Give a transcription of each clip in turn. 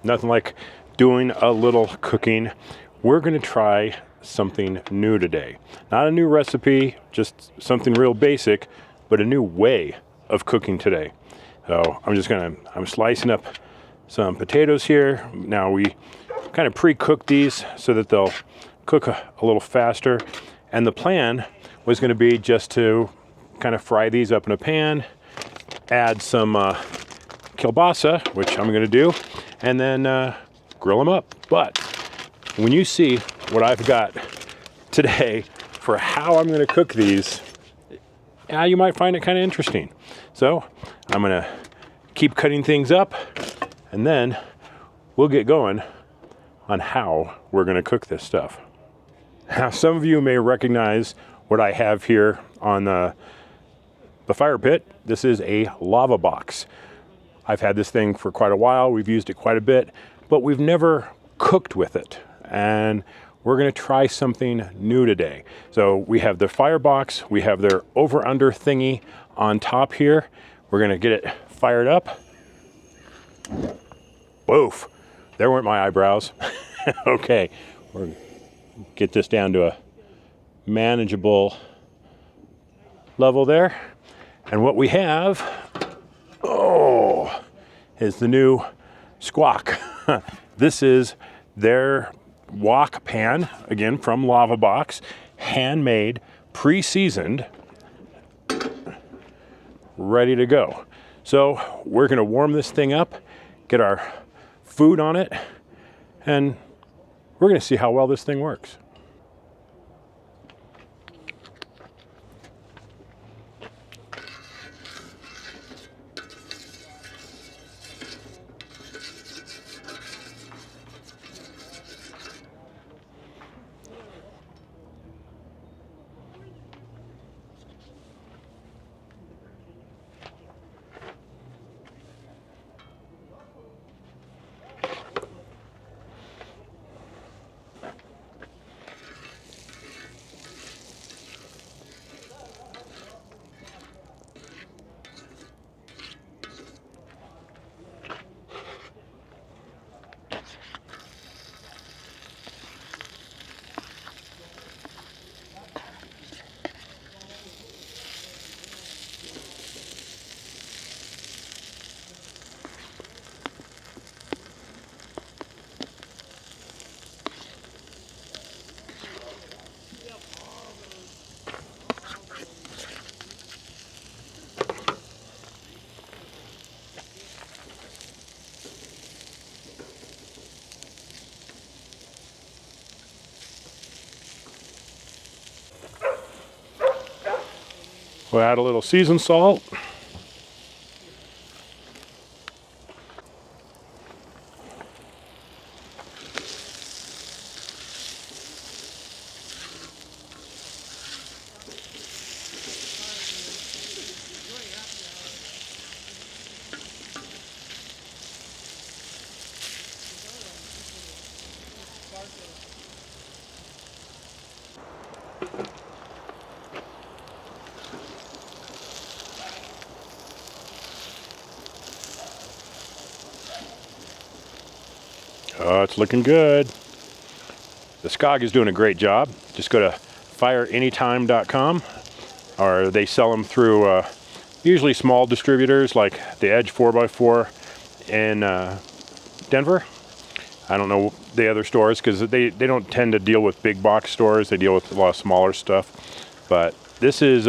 Nothing like doing a little cooking. We're going to try something new today. Not a new recipe, just something real basic, but a new way of cooking today. So I'm slicing up some potatoes here. Now we kind of pre-cook these so that they'll cook a little faster. And the plan was going to be just to kind of fry these up in a pan, add some kielbasa, which I'm going to do, and then grill them up. But when you see what I've got today for how I'm going to cook these, you might find it kind of interesting. So I'm going to keep cutting things up, and then we'll get going on how we're going to cook this stuff. Now, some of you may recognize what I have here on the fire pit. This is a Lavabox. I've had this thing for quite a while. We've used it quite a bit, but we've never cooked with it. And we're going to try something new today. So we have the firebox, we have their over-under thingy on top here. We're going to get it fired up. Woof, there went my eyebrows. Okay, we're going to get this down to a manageable level there. And what we have, is the new Skwok. This is their wok pan, again from Lavabox, handmade, pre-seasoned, ready to go. So we're gonna warm this thing up, get our food on it, and we're gonna see how well this thing works. We'll add a little seasoned salt. Oh, it's looking good. The Skog is doing a great job. Just go to fireanytime.com, or they sell them through usually small distributors like the Edge 4x4 in Denver. I don't know the other stores because they don't tend to deal with big box stores. They deal with a lot of smaller stuff. But this is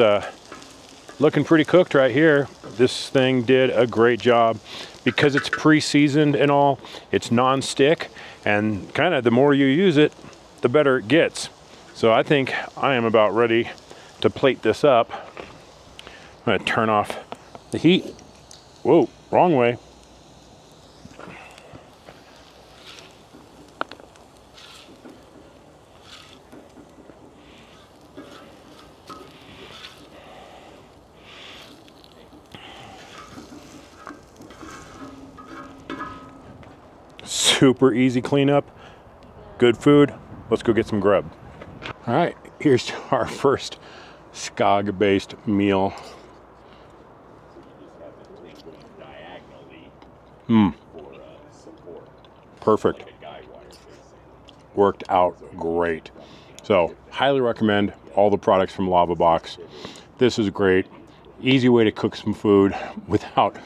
looking pretty cooked right here. This thing did a great job. Because it's pre-seasoned and all, it's non-stick, and kind of the more you use it, the better it gets. So I think I am about ready to plate this up. I'm gonna turn off the heat. Whoa, wrong way. Super easy cleanup, good food. Let's go get some grub. All right, here's our first Skog-based meal. Perfect. Worked out great. So highly recommend all the products from Lavabox. This is great. Easy way to cook some food without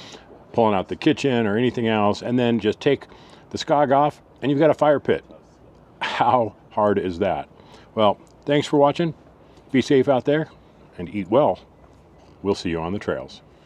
pulling out the kitchen or anything else. And then just take the Skog off and you've got a fire pit. How hard is that? Well, thanks for watching. Be safe out there and eat well. We'll see you on the trails.